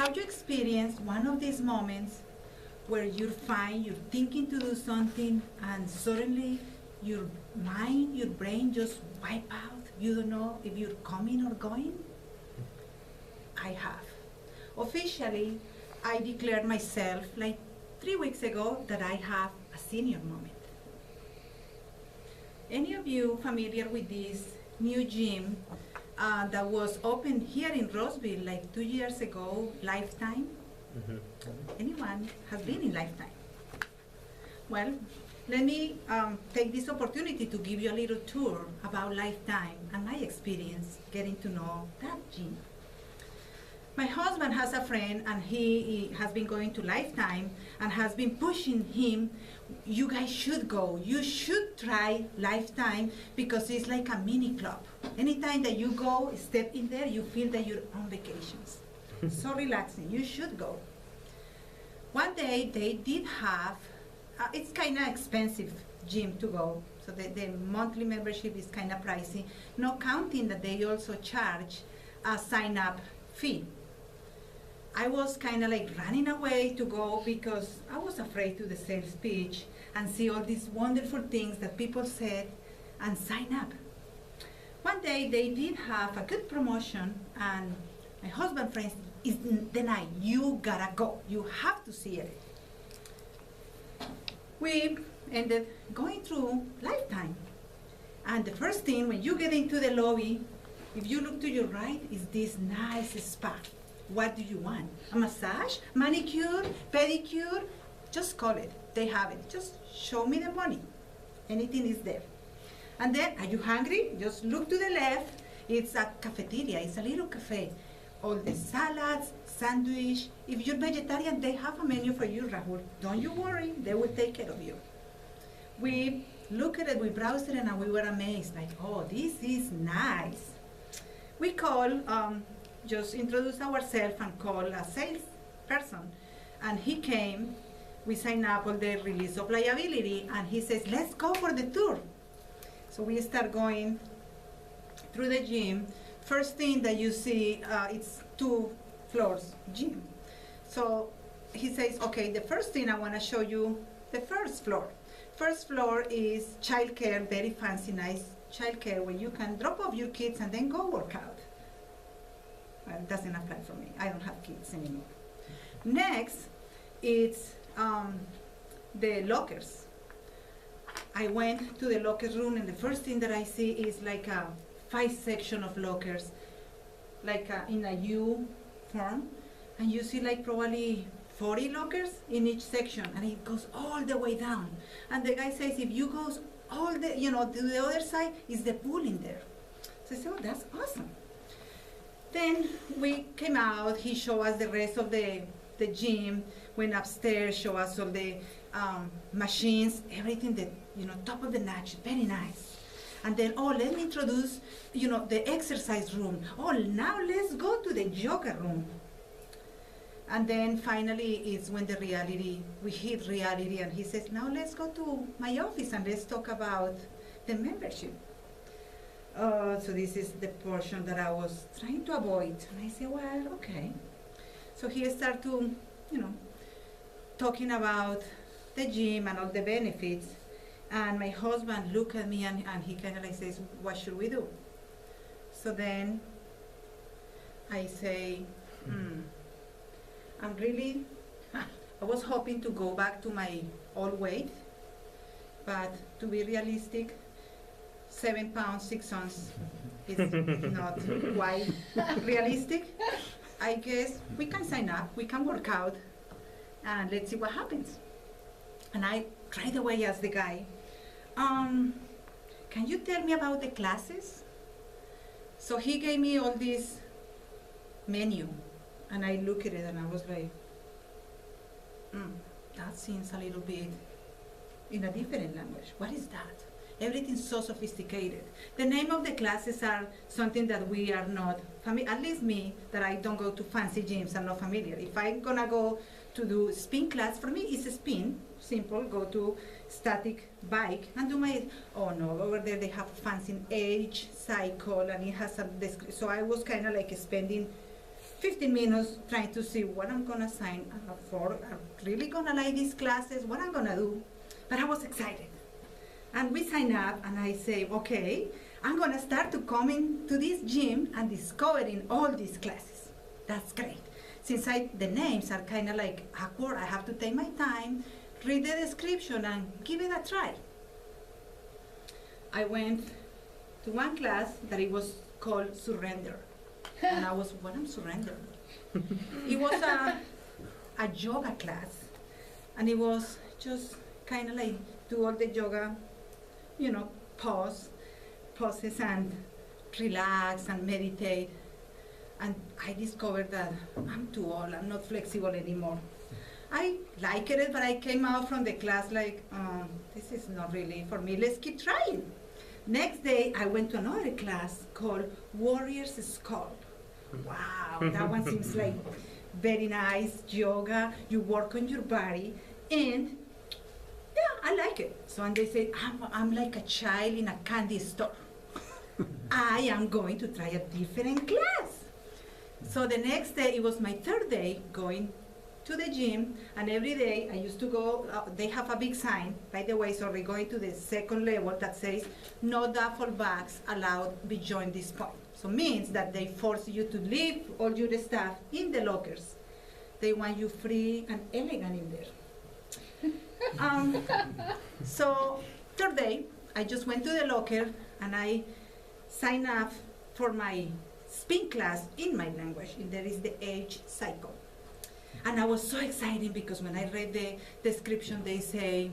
Have you experienced one of these moments where you're fine, you're thinking to do something, and suddenly your mind, your brain just wipe out? You don't know if you're coming or going? I have. Officially, I declared myself like 3 weeks ago that I have a senior moment. Any of you familiar with this new gym that was opened here in Roseville like 2 years ago, Lifetime? Mm-hmm. Anyone has been in Lifetime? Well, let me take this opportunity to give you a little tour about Lifetime and my experience getting to know that gym. My husband has a friend and he has been going to Lifetime and has been pushing him, you guys should go, you should try Lifetime because it's like a mini club. Anytime that you go, step in there, you feel that you're on vacations. So relaxing, you should go. One day they did have, it's kind of expensive gym to go, so the monthly membership is kind of pricey, not counting that they also charge a sign-up fee. I was kind of like running away to go because I was afraid to the sales pitch and see all these wonderful things that people said and sign up. One day they did have a good promotion and my husband friends is the night, you gotta go, you have to see it. We ended going through Lifetime. And the first thing when you get into the lobby, if you look to your right, is this nice spa. What do you want? A massage? Manicure? Pedicure? Just call it. They have it. Just show me the money. Anything is there. And then, are you hungry? Just look to the left. It's a cafeteria. It's a little cafe. All the salads, sandwich. If you're vegetarian, they have a menu for you, Rahul. Don't you worry. They will take care of you. We looked at it, we browsed it, and we were amazed. Like, oh, this is nice. We call, just introduce ourselves and call a sales person. And he came, we signed up on the release of liability, and he says, let's go for the tour. So we start going through the gym. First thing that you see, it's 2 floors gym. So he says, okay, the first thing I want to show you, the first floor. First floor is childcare, very fancy, nice childcare, where you can drop off your kids and then go work out. Well, it doesn't apply for me. I don't have kids anymore. Next, it's the lockers. I went to the lockers room, and the first thing that I see is like a 5 section of lockers, like in a U form, and you see like probably 40 lockers in each section, and it goes all the way down. And the guy says, if you go all the, to the other side, is the pool in there. So I said, oh, that's awesome. Then we came out, he showed us the rest of the gym, went upstairs, showed us all the machines, everything that, top of the notch, very nice. And then, oh, let me introduce, the exercise room. Oh, now let's go to the yoga room. And then finally it's when we hit reality, and he says, now let's go to my office and let's talk about the membership. So this is the portion that I was trying to avoid. And I said, well, okay. So he started to, talking about the gym and all the benefits. And my husband looked at me and he kind of like says, what should we do? So then I say, I was hoping to go back to my old weight, but to be realistic, 7 pounds, 6 ounces is not quite realistic. I guess we can sign up, we can work out, and let's see what happens. And I right away asked the guy, can you tell me about the classes? So he gave me all this menu, and I looked at it and I was like, that seems a little bit in a different language. What is that? Everything's so sophisticated. The name of the classes are something that we are not familiar, at least me, that I don't go to fancy gyms, I'm not familiar. If I'm gonna go to do spin class, for me it's a spin, simple, go to static bike and do my, oh no, over there they have fancy age cycle and it has a, so I was kind of like spending 15 minutes trying to see what I'm gonna sign up for. I'm really gonna like these classes, what I'm gonna do. But I was excited. And we sign up and I say, okay, I'm gonna start to coming to this gym and discovering all these classes. That's great. Since the names are kind of like awkward, I have to take my time, read the description and give it a try. I went to one class that it was called Surrender. And I was, what am surrender? It was a yoga class. And it was just kind of like do all the yoga, poses and relax and meditate. And I discovered that I'm too old, I'm not flexible anymore. I liked it, but I came out from the class like, this is not really for me, let's keep trying. Next day, I went to another class called Warrior's Skull. Wow, that one seems like very nice, yoga, you work on your body, and yeah, I like it. So and they say, I'm like a child in a candy store. I am going to try a different class. So the next day, it was my third day going to the gym, and every day I used to go, they have a big sign, by the way, so we're going to the second level that says, no duffel bags allowed beyond this point. So means that they force you to leave all your stuff in the lockers. They want you free and elegant in there. So third day, I just went to the locker and I signed up for my spin class in my language, and there is the age cycle. And I was so excited because when I read the description, they say,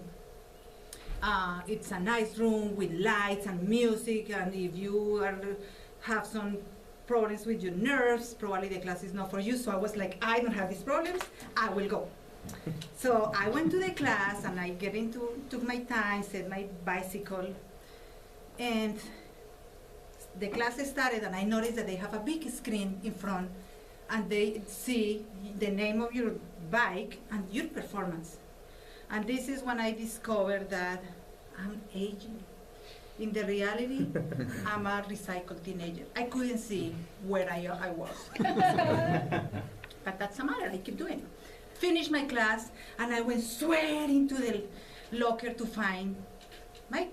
it's a nice room with lights and music, and if you have some problems with your nerves, probably the class is not for you. So I was like, I don't have these problems, I will go. So I went to the class and I took my time, set my bicycle, and the class started and I noticed that they have a big screen in front and they see the name of your bike and your performance. And this is when I discovered that I'm aging. In the reality, I'm a recycled teenager. I couldn't see where I was. But that's a matter, I keep doing it. Finished my class and I went sweating to the locker to find my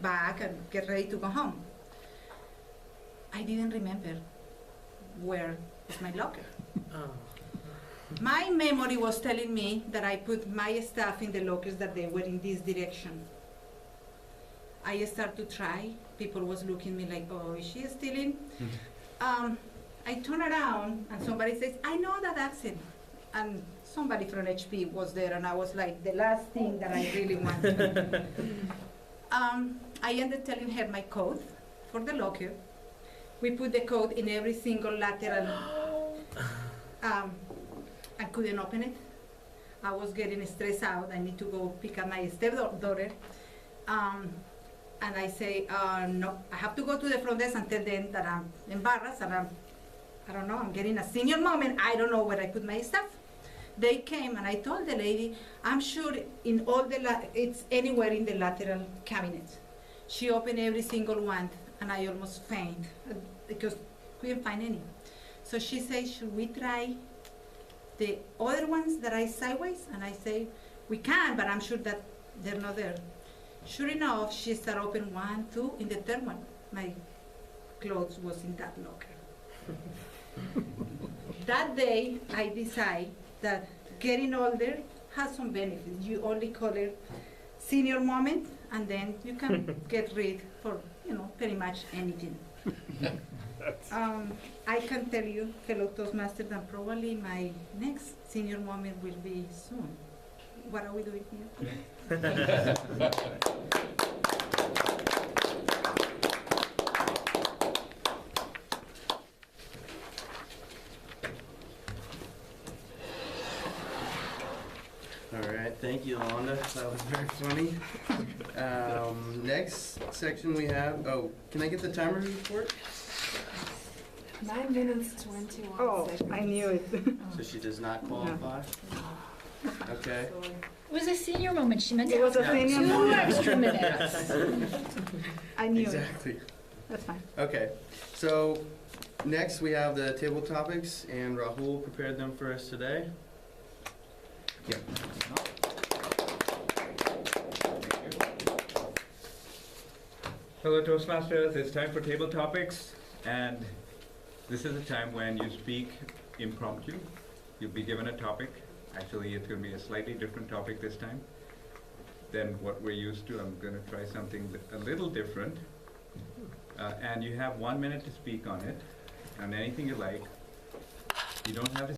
bag and get ready to go home. I didn't remember where is my locker. Oh. My memory was telling me that I put my stuff in the lockers that they were in this direction. I started to try. People was looking at me like, oh, is she stealing? I turn around and somebody says, I know that accent. And somebody from HP was there and I was like, the last thing that I really wanted. I ended telling her my code for the locker. We put the code in every single lateral. I couldn't open it. I was getting stressed out. I need to go pick up my stepdaughter. And I say, no, I have to go to the front desk and tell them that I'm embarrassed and I don't know, I'm getting a senior moment. I don't know where I put my stuff. They came and I told the lady, I'm sure in all it's anywhere in the lateral cabinet. She opened every single one and I almost faint because couldn't find any. So she says, should we try the other ones that are sideways? And I say, we can, but I'm sure that they're not there. Sure enough, she started open 1, 2, in the third one, my clothes was in that locker. That day, I decide that getting older has some benefits. You only call it senior moment, and then you can get rid for, pretty much anything. I can tell you, fellow Toastmasters, that probably my next senior moment will be soon. What are we doing here? All right, thank you, Yolanda. That was very funny. Next section we have, can I get the timer report? 9 minutes, 21 seconds. I knew it. So she does not qualify? Okay. It was a senior moment. She meant to It was have a senior 2 moment. extra minutes. I knew Exactly. it. That's fine. Okay, so Next, we have the table topics, and Rahul prepared them for us today. Yep. Hello Toastmasters, it's time for table topics, and this is a time when you speak impromptu. You'll be given a topic. Actually, it's going to be a slightly different topic this time than what we're used to. I'm going to try something a little different. And you have 1 minute to speak on it, on anything you like. You don't have to